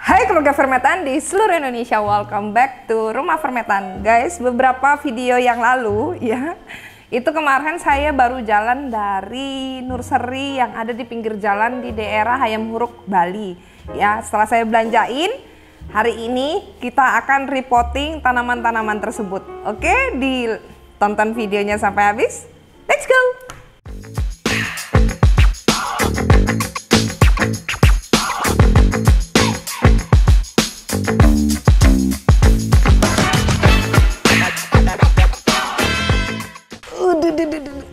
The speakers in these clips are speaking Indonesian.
Hai keluarga Fermetan di seluruh Indonesia, welcome back to Rumah Fermetan. Guys, beberapa video yang lalu ya, itu kemarin saya baru jalan dari nursery yang ada di pinggir jalan di daerah Hayam Huruk, Bali. Ya, setelah saya belanjain, hari ini kita akan reporting tanaman-tanaman tersebut. Oke, ditonton videonya sampai habis. Let's go!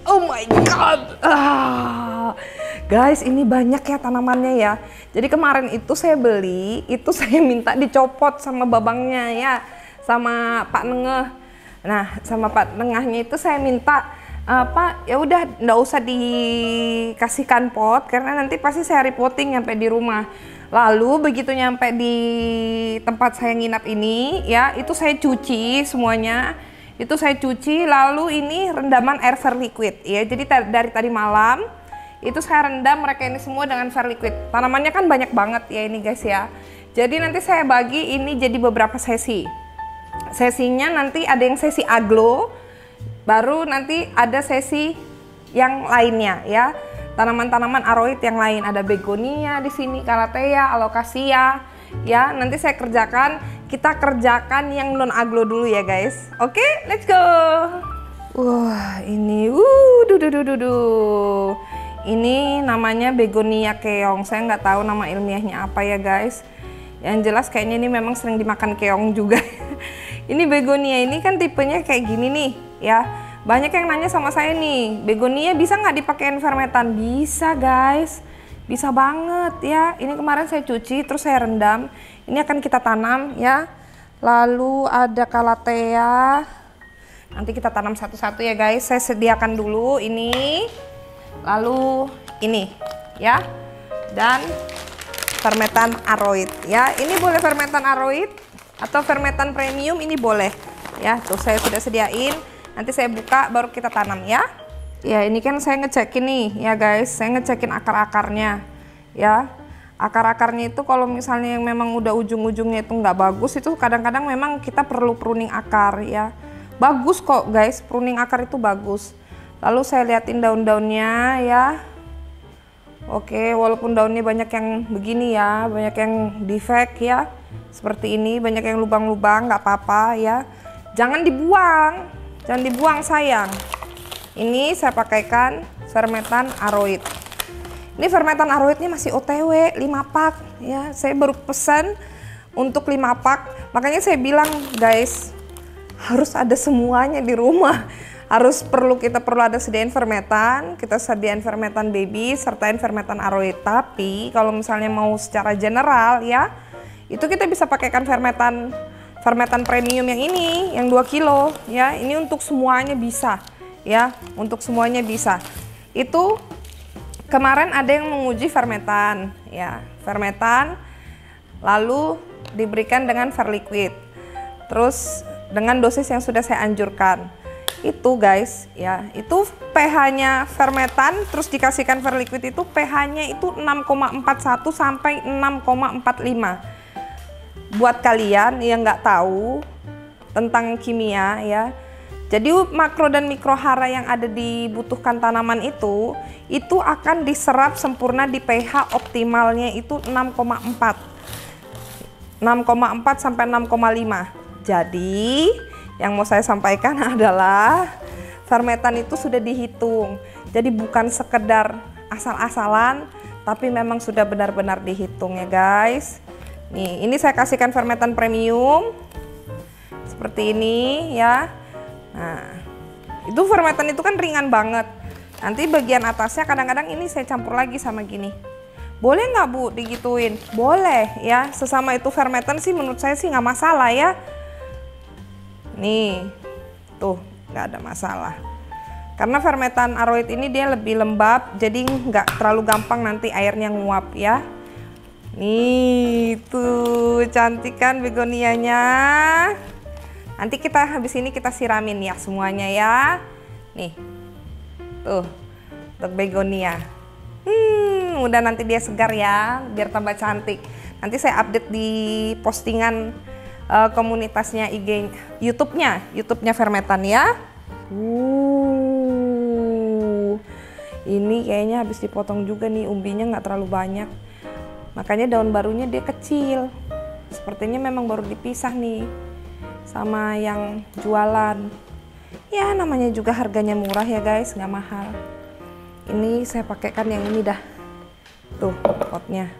Oh my god, guys, ini banyak ya tanamannya ya. Jadi kemarin itu saya beli, itu saya minta dicopot sama babangnya ya, sama Pak Nengeh. Nah, sama Pak Nengahnya itu saya minta Pak, ya udah nggak usah dikasihkan pot karena nanti pasti saya reporting nyampe di rumah. Lalu begitu nyampe di tempat saya nginap ini ya, itu saya cuci semuanya. Itu saya cuci, lalu ini rendaman air verliquid ya. Jadi dari tadi malam itu saya rendam mereka ini semua dengan verliquid. Tanamannya kan banyak banget ya ini guys ya. Jadi nanti saya bagi ini jadi beberapa sesi. Sesinya nanti ada yang sesi aglo, baru nanti ada sesi yang lainnya ya. Tanaman-tanaman aroid yang lain, ada begonia di sini, calathea, alocasia ya. Nanti saya kita kerjakan yang non aglo dulu ya guys. Oke, let's go. Wah, ini ini namanya begonia keong. Saya nggak tahu nama ilmiahnya apa ya guys. Yang jelas kayaknya ini memang sering dimakan keong juga. Ini begonia ini kan tipenya kayak gini nih ya. Banyak yang nanya sama saya nih, begonia bisa nggak dipakein fermetan? Bisa guys, bisa banget ya. Ini kemarin saya cuci terus saya rendam. Ini akan kita tanam ya. Lalu ada calathea. Nanti kita tanam satu-satu ya guys. Saya sediakan dulu ini. Lalu ini ya. Dan fermetan aroid ya. Ini boleh fermetan aroid atau fermetan premium, ini boleh ya. Tuh saya sudah sediain. Nanti saya buka baru kita tanam ya. Ya, ini kan saya ngecekin nih ya guys. Saya ngecekin akar-akarnya ya. Akar-akarnya itu kalau misalnya yang memang udah ujung-ujungnya itu nggak bagus, itu kadang-kadang memang kita perlu pruning akar ya. Bagus kok guys, pruning akar itu bagus. Lalu saya liatin daun-daunnya ya. Oke, walaupun daunnya banyak yang begini ya, banyak yang defect ya, seperti ini, banyak yang lubang-lubang, nggak apa-apa ya. Jangan dibuang sayang. Ini saya pakaikan fermetan aroid. Ini fermetan aroidnya masih OTW 5 pak ya. Saya baru pesan untuk 5 pak. Makanya saya bilang guys, harus ada semuanya di rumah. Kita perlu ada sediain fermetan, kita sediain fermetan baby, sertain fermetan aroid. Tapi kalau misalnya mau secara general ya, itu kita bisa pakaikan fermetan premium yang ini, yang 2 kilo ya. Ini untuk semuanya bisa ya, untuk semuanya bisa. Itu kemarin ada yang menguji fermetan ya, fermetan lalu diberikan dengan verliquid, terus dengan dosis yang sudah saya anjurkan itu guys ya. Itu pH-nya fermetan terus dikasihkan verliquid itu pH-nya itu 6,41 sampai 6,45. Buat kalian yang nggak tahu tentang kimia ya, jadi makro dan mikro hara yang ada dibutuhkan tanaman itu akan diserap sempurna di pH optimalnya itu 6,4 sampai 6,5. Jadi yang mau saya sampaikan adalah fermetan itu sudah dihitung. Jadi bukan sekedar asal-asalan, tapi memang sudah benar-benar dihitung ya guys. Nih, ini saya kasihkan fermetan premium seperti ini ya. Nah, itu fermetan itu kan ringan banget. Nanti bagian atasnya kadang-kadang ini saya campur lagi sama gini. Boleh nggak Bu digituin? Boleh ya, sesama itu fermetan sih menurut saya sih nggak masalah ya. Nih, tuh nggak ada masalah. Karena fermetan aroid ini dia lebih lembab, jadi nggak terlalu gampang nanti airnya nguap ya. Nih, tuh cantik kan begonianya. Nanti habis ini kita siramin ya semuanya ya. Nih, tuh untuk begonia. Udah nanti dia segar ya, biar tambah cantik. Nanti saya update di postingan komunitasnya IG, YouTube-nya Fermentan ya. Ini kayaknya habis dipotong juga nih, umbinya nggak terlalu banyak. Makanya daun barunya dia kecil. Sepertinya memang baru dipisah nih sama yang jualan. Ya namanya juga harganya murah ya guys, nggak mahal. Ini saya pakaikan yang ini dah. Tuh potnya.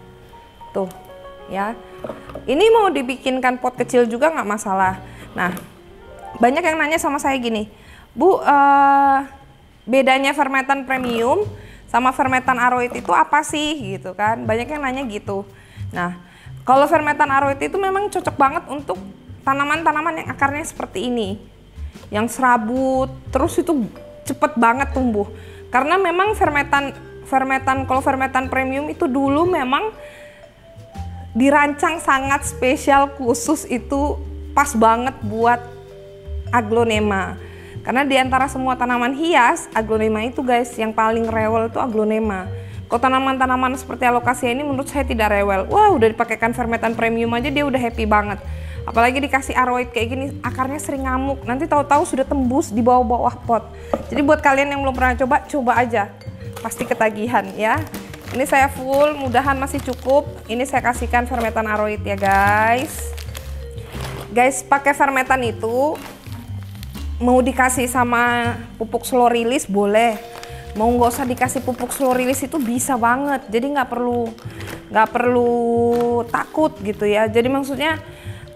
Tuh ya. Ini mau dibikinkan pot kecil juga nggak masalah. Nah, banyak yang nanya sama saya gini, Bu, bedanya fermentan premium sama fermentan aroid itu apa sih gitu kan? Banyak yang nanya gitu. Nah, kalau fermentan aroid itu memang cocok banget untuk tanaman-tanaman yang akarnya seperti ini, yang serabut, terus itu cepet banget tumbuh. Karena memang kalau fermentan premium itu dulu memang dirancang sangat spesial khusus, itu pas banget buat aglonema. Karena di antara semua tanaman hias, aglonema itu guys yang paling rewel itu aglonema. Kalau tanaman-tanaman seperti alocasia ini menurut saya tidak rewel. Wah, udah dipakaikan fermentan premium aja dia udah happy banget. Apalagi dikasih aroid kayak gini, akarnya sering ngamuk. Nanti tahu-tahu sudah tembus di bawah-bawah pot. Jadi buat kalian yang belum pernah coba aja. Pasti ketagihan ya. Ini saya full, mudahan masih cukup. Ini saya kasihkan fermentan aroid ya guys. Guys, pakai fermentan itu mau dikasih sama pupuk slow release boleh. Mau nggak usah dikasih pupuk slow release itu bisa banget. Jadi nggak perlu takut gitu ya. Jadi maksudnya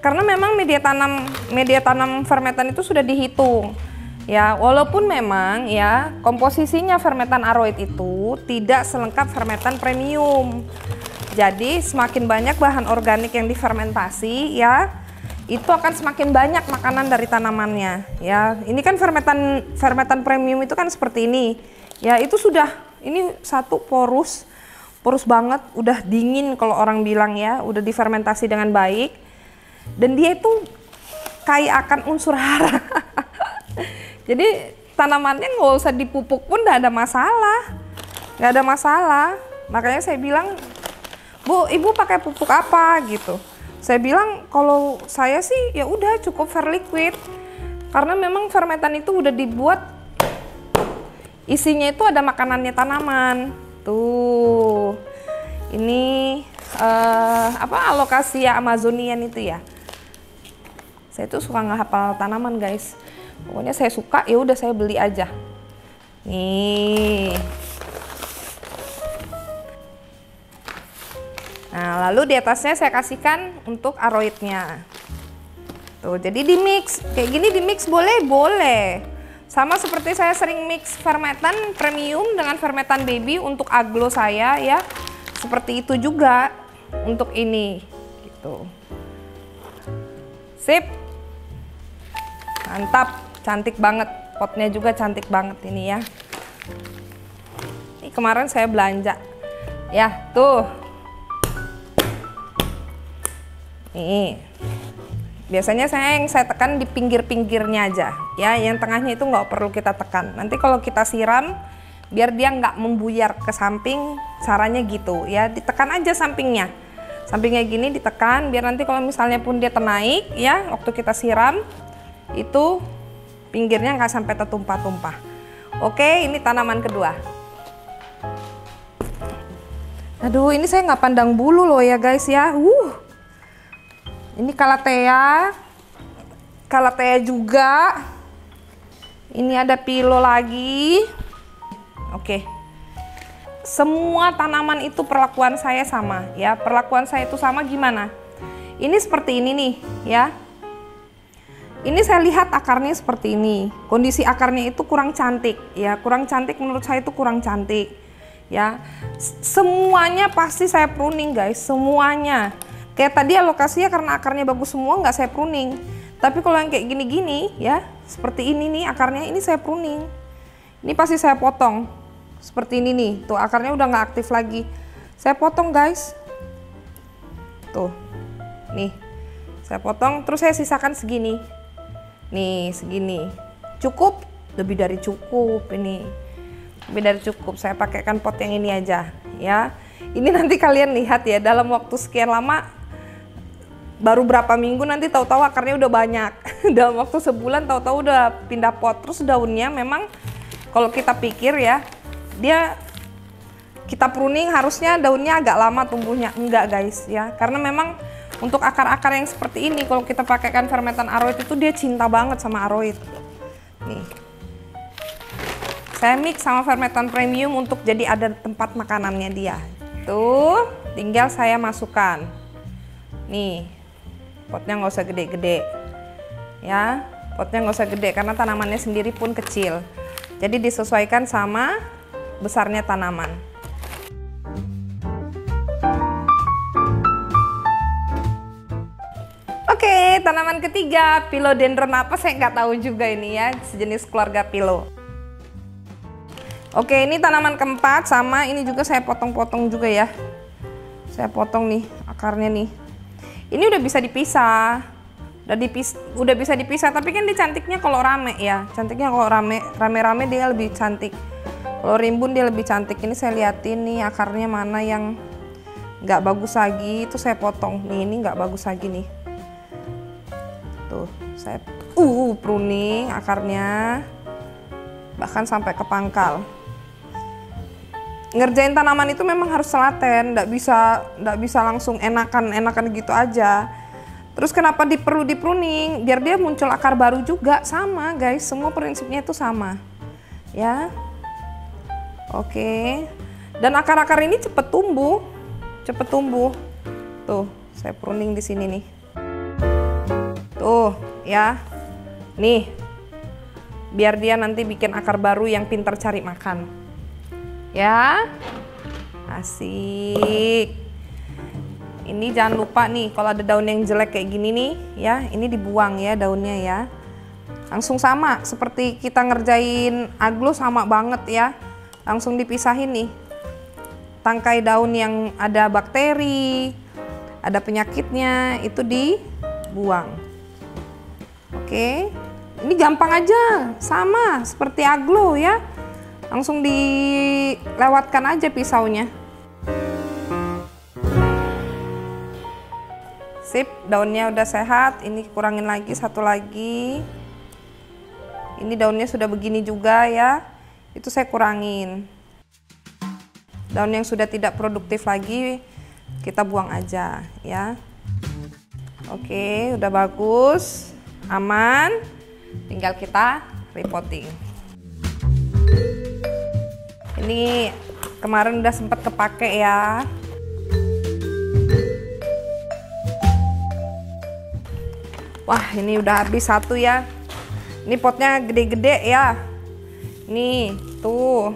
karena memang media tanam fermentan itu sudah dihitung. Ya, walaupun memang ya komposisinya fermentan aroid itu tidak selengkap fermentan premium. Jadi semakin banyak bahan organik yang difermentasi ya, itu akan semakin banyak makanan dari tanamannya. Ya, ini kan fermentan premium itu kan seperti ini. Ya, itu sudah ini satu porus banget, udah dingin kalau orang bilang ya, udah difermentasi dengan baik. Dan dia itu kaya akan unsur hara. Jadi tanamannya nggak usah dipupuk pun nggak ada masalah, Makanya saya bilang, Bu, Ibu pakai pupuk apa gitu? Saya bilang kalau saya sih ya udah cukup Ferliquid, karena memang fermentan itu udah dibuat isinya itu ada makanannya tanaman. Tuh, ini alocasia amazonian itu ya. Saya tuh suka nggak hafal tanaman guys. Pokoknya saya suka, ya udah saya beli aja. Nih. Nah, lalu di atasnya saya kasihkan untuk aroidnya. Tuh, jadi di mix. Kayak gini di mix boleh. Sama seperti saya sering mix fermentan premium dengan fermentan baby untuk aglo saya ya. Seperti itu juga untuk ini gitu. Sip. Mantap. Cantik banget, potnya juga cantik banget ini ya. Ini kemarin saya belanja, ya tuh. Nih, biasanya saya tekan di pinggir-pinggirnya aja, ya. Yang tengahnya itu nggak perlu kita tekan. Nanti kalau kita siram, biar dia nggak membuyar ke samping, caranya gitu, ya. Ditekan aja sampingnya gini ditekan, biar nanti kalau misalnya pun dia naik, ya, waktu kita siram itu pinggirnya nggak sampai tertumpah-tumpah. Oke, ini tanaman kedua. Aduh, ini saya nggak pandang bulu loh ya guys ya. Ini Calathea juga. Ini ada Philo lagi. Oke. Semua tanaman itu perlakuan saya sama ya. Perlakuan saya itu sama gimana? Ini seperti ini nih ya. Ini saya lihat akarnya seperti ini. Kondisi akarnya itu kurang cantik ya, kurang cantik menurut saya itu kurang cantik. Ya. Semuanya pasti saya pruning guys, semuanya. Kayak tadi alocasia karena akarnya bagus semua nggak saya pruning. Tapi kalau yang kayak gini-gini ya, seperti ini nih akarnya, ini saya pruning. Ini pasti saya potong. Seperti ini nih, tuh akarnya udah nggak aktif lagi. Saya potong guys. Tuh, nih. Saya potong, terus saya sisakan segini. Nih segini, cukup, lebih dari cukup ini, lebih dari cukup. Saya pakaikan pot yang ini aja ya. Ini nanti kalian lihat ya, dalam waktu sekian lama baru berapa minggu nanti tahu-tahu akarnya udah banyak. Dalam waktu sebulan tahu-tahu udah pindah pot. Terus daunnya memang kalau kita pikir ya, kita pruning harusnya daunnya agak lama tumbuhnya. Enggak guys ya, karena memang untuk akar-akar yang seperti ini kalau kita pakaikan fermentan aroid itu dia cinta banget sama aroid. Nih, saya mix sama fermentan premium untuk jadi ada tempat makanannya dia. Tuh, tinggal saya masukkan. Nih, potnya nggak usah gede-gede, ya. Potnya nggak usah gede karena tanamannya sendiri pun kecil. Jadi disesuaikan sama besarnya tanaman. Oke, tanaman ketiga, philodendron apa saya nggak tahu juga ini ya, sejenis keluarga philo. Oke, ini tanaman keempat, sama ini juga saya potong-potong juga ya. Saya potong nih akarnya nih. Ini udah bisa dipisah, udah bisa dipisah. Tapi kan dia cantiknya kalau rame ya, cantiknya kalau rame-rame dia lebih cantik. Kalau rimbun dia lebih cantik. Ini saya liatin nih akarnya mana yang nggak bagus lagi, itu saya potong. Nih ini nggak bagus lagi nih. Tuh, saya pruning akarnya, bahkan sampai ke pangkal. Ngerjain tanaman itu memang harus telaten, nggak bisa langsung enakan gitu aja. Terus kenapa perlu di pruning? Biar dia muncul akar baru juga, sama guys, semua prinsipnya itu sama, ya. Oke, dan akar-akar ini cepet tumbuh. Tuh, saya pruning di sini nih. Tuh, ya, nih, biar dia nanti bikin akar baru yang pintar cari makan. Ya, asik. Ini jangan lupa nih, kalau ada daun yang jelek kayak gini nih, ya, ini dibuang ya daunnya ya. Langsung sama seperti kita ngerjain aglo, sama banget ya. Langsung dipisahin nih. Tangkai daun yang ada bakteri, ada penyakitnya, itu dibuang. Oke, ini gampang aja, sama seperti aglo ya. Langsung dilewatkan aja pisaunya. Sip, daunnya udah sehat. Ini kurangin lagi, satu lagi. Ini daunnya sudah begini juga ya. Itu saya kurangin. Daun yang sudah tidak produktif lagi kita buang aja ya. Oke, udah bagus, aman. Tinggal kita repotting. Ini kemarin udah sempat kepake ya. Wah, ini udah habis satu ya. Ini potnya gede-gede ya. Nih, tuh.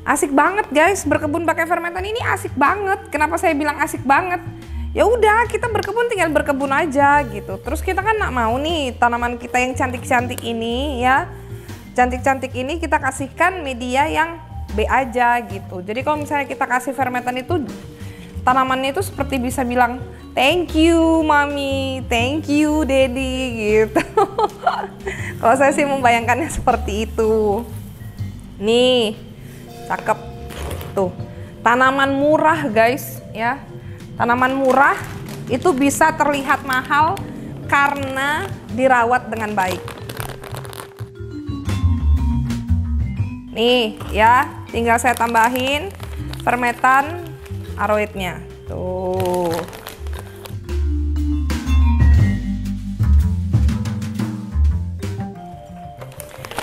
Asik banget guys, berkebun pakai fermentan ini asik banget. Kenapa saya bilang asik banget? Ya udah, kita berkebun tinggal berkebun aja gitu. Terus kita kan nggak mau nih tanaman kita yang cantik-cantik ini ya. Cantik-cantik ini kita kasihkan media yang B aja gitu. Jadi kalau misalnya kita kasih fermentan itu, tanamannya itu seperti bisa bilang thank you mami, thank you daddy gitu. Kalau saya sih membayangkannya seperti itu. Nih, cakep tuh. Tanaman murah guys ya. Tanaman murah itu bisa terlihat mahal karena dirawat dengan baik. Nih ya, tinggal saya tambahin fermentan aroidnya. Tuh.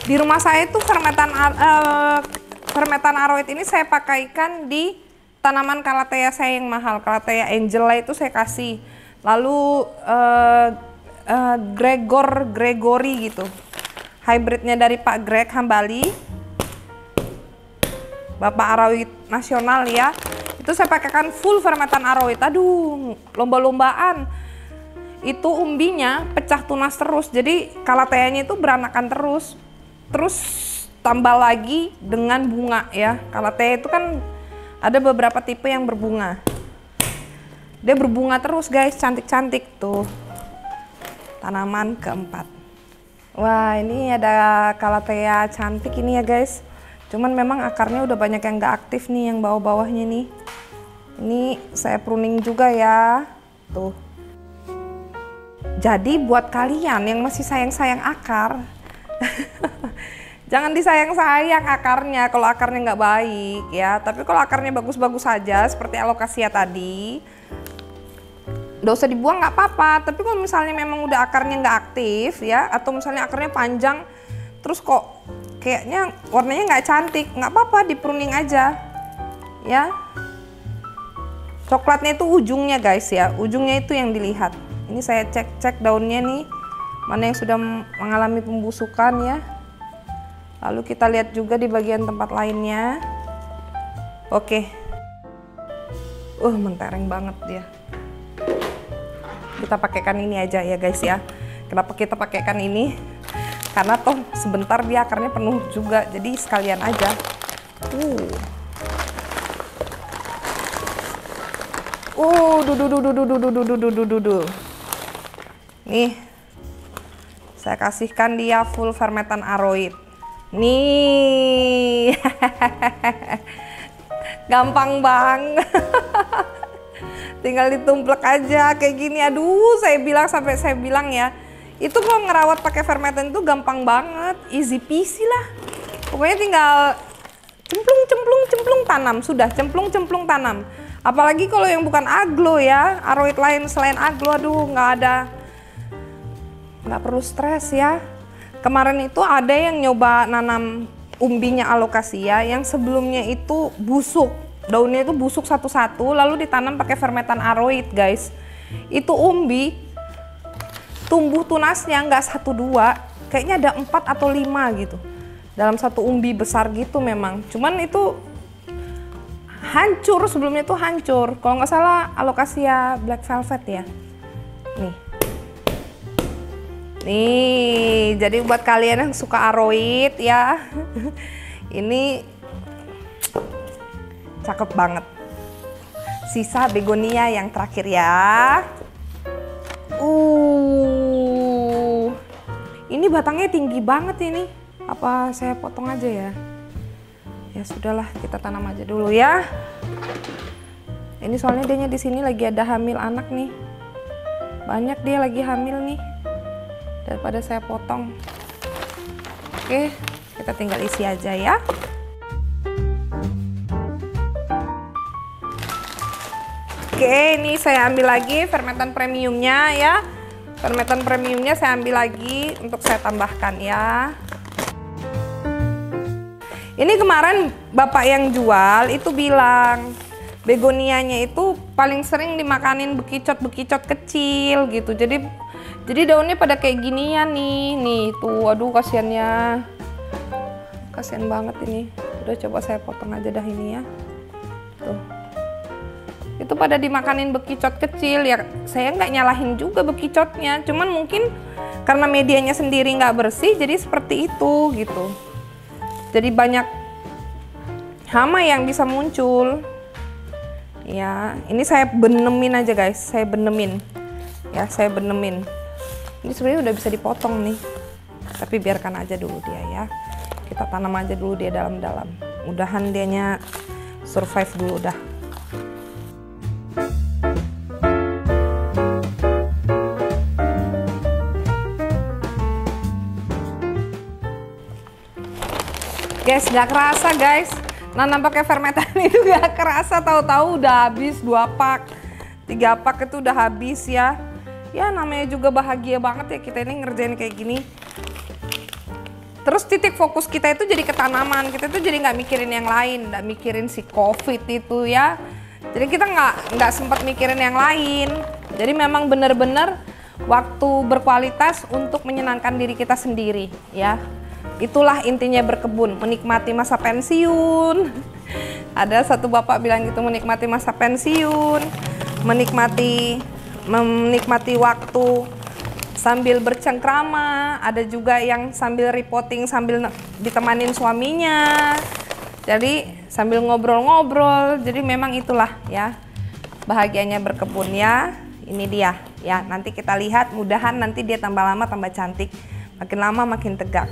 Di rumah saya itu fermentan aroid ini saya pakaikan di tanaman Calathea saya yang mahal. Calathea Angela itu saya kasih. Lalu Gregory gitu. Hybridnya dari Pak Greg Hambali. Bapak aroid nasional ya. Itu saya pakaikan full fermentan aroid. Aduh, lomba-lombaan. Itu umbinya pecah tunas terus. Jadi Calathea-nya itu beranakan terus. Terus tambah lagi dengan bunga ya. Calathea itu kan ada beberapa tipe yang berbunga. Dia berbunga terus guys, cantik-cantik tuh. Tanaman keempat. Wah, ini ada Calathea cantik ini ya guys. Cuman memang akarnya udah banyak yang nggak aktif nih, yang bawah-bawahnya nih. Ini saya pruning juga ya. Tuh. Jadi buat kalian yang masih sayang-sayang akar, jangan disayang-sayang akarnya kalau akarnya nggak baik ya. Tapi kalau akarnya bagus-bagus saja seperti alokasia tadi, nggak usah dibuang nggak apa-apa. Tapi kalau misalnya memang udah akarnya nggak aktif ya, atau misalnya akarnya panjang, terus kok kayaknya warnanya nggak cantik, nggak apa-apa, di pruning aja ya. Coklatnya itu ujungnya guys ya, ujungnya itu yang dilihat. Ini saya cek daunnya nih, mana yang sudah mengalami pembusukan ya. Lalu kita lihat juga di bagian tempat lainnya. Oke. Mentereng banget dia. Kita pakaikan ini aja ya guys ya. Kenapa kita pakaikan ini? Karena toh sebentar dia akarnya penuh juga, jadi sekalian aja. Nih, saya kasihkan dia full fermentan aroid. Nih, gampang banget. Tinggal ditumplek aja kayak gini. Aduh, saya bilang ya, itu kalau ngerawat pakai fermentan itu gampang banget, easy peasy lah. Pokoknya tinggal cemplung tanam, sudah cemplung tanam. Apalagi kalau yang bukan aglo ya, aroid lain selain aglo, aduh nggak perlu stres ya. Kemarin itu ada yang nyoba nanam umbinya alokasia yang sebelumnya itu busuk, daunnya itu busuk satu-satu, lalu ditanam pakai fermentan aroid guys. Itu umbi tumbuh tunasnya nggak 1-2, kayaknya ada 4 atau 5 gitu dalam satu umbi besar gitu memang. Cuman itu hancur, sebelumnya itu hancur. Kalau nggak salah alokasia black velvet ya. Nih, jadi buat kalian yang suka aroid ya, ini cakep banget. Sisa begonia yang terakhir ya. Ini batangnya tinggi banget ini. Apa saya potong aja ya? Ya sudahlah, kita tanam aja dulu ya. Ini soalnya dia di sini lagi ada hamil anak nih. Banyak dia lagi hamil nih. Daripada saya potong. Oke, kita tinggal isi aja ya. Oke, ini saya ambil lagi fermentan premiumnya ya. Fermentan premiumnya saya ambil lagi untuk saya tambahkan ya. Ini kemarin bapak yang jual itu bilang begonianya itu paling sering dimakanin bekicot kecil gitu. Jadi daunnya pada kayak ginian nih tuh. Aduh kasiannya, kasian banget ini. Udah, coba saya potong aja dah ini ya. Tuh, itu pada dimakanin bekicot kecil ya. Saya nggak nyalahin juga bekicotnya, cuman mungkin karena medianya sendiri nggak bersih jadi seperti itu gitu. Jadi banyak hama yang bisa muncul ya. Ini saya benemin aja guys, saya benemin. Ini sebenarnya udah bisa dipotong nih, tapi biarkan aja dulu dia ya. Kita tanam aja dulu dia dalam-dalam. Mudahan dianya survive dulu dah. Guys, nggak kerasa guys, nanam pakai fermentan itu nggak kerasa, tahu-tahu udah habis 2 pak, 3 pak itu udah habis ya. Ya namanya juga bahagia banget ya kita ini ngerjain kayak gini. Terus titik fokus kita itu jadi ke tanaman, kita itu jadi nggak mikirin yang lain, nggak mikirin si COVID itu ya. Jadi kita nggak sempat mikirin yang lain. Jadi memang bener-bener waktu berkualitas untuk menyenangkan diri kita sendiri ya. Itulah intinya berkebun, menikmati masa pensiun. Ada satu bapak bilang gitu, menikmati masa pensiun, menikmati waktu sambil bercengkrama. Ada juga yang sambil reporting sambil ditemanin suaminya, jadi sambil ngobrol-ngobrol. Jadi memang itulah ya bahagianya berkebun ya. Ini dia ya, nanti kita lihat, mudahan nanti dia tambah lama tambah cantik, makin lama makin tegak.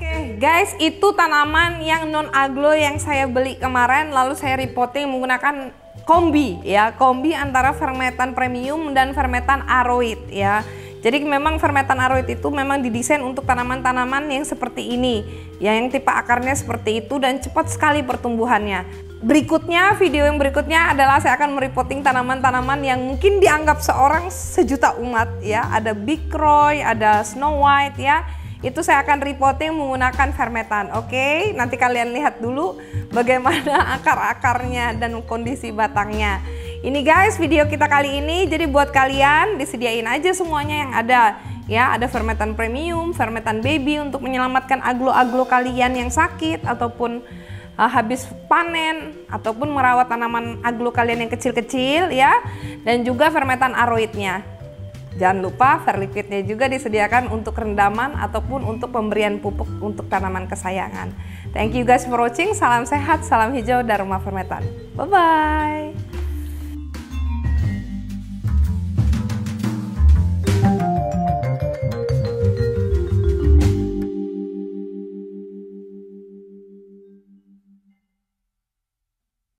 Oke guys, itu tanaman yang non aglo yang saya beli kemarin, lalu saya repotting menggunakan kombi ya, kombi antara fermentan premium dan fermentan aroid ya. Jadi memang fermentan aroid itu memang didesain untuk tanaman-tanaman yang seperti ini, ya, yang tipe akarnya seperti itu dan cepat sekali pertumbuhannya. Berikutnya, video yang berikutnya adalah saya akan mereporting tanaman-tanaman yang mungkin dianggap seorang sejuta umat ya. Ada Big Roy, ada Snow White ya. Itu saya akan reporting menggunakan fermentan. Oke, nanti kalian lihat dulu bagaimana akar-akarnya dan kondisi batangnya. Ini guys video kita kali ini, jadi buat kalian disediain aja semuanya yang ada ya. Ada fermentan premium, fermentan baby untuk menyelamatkan aglo-aglo kalian yang sakit ataupun habis panen ataupun merawat tanaman aglo kalian yang kecil-kecil ya. Dan juga fermentan aroidnya. Jangan lupa verliquidnya juga disediakan untuk rendaman ataupun untuk pemberian pupuk untuk tanaman kesayangan. Thank you guys for watching, salam sehat, salam hijau dari Rumah Fermentan. Bye bye.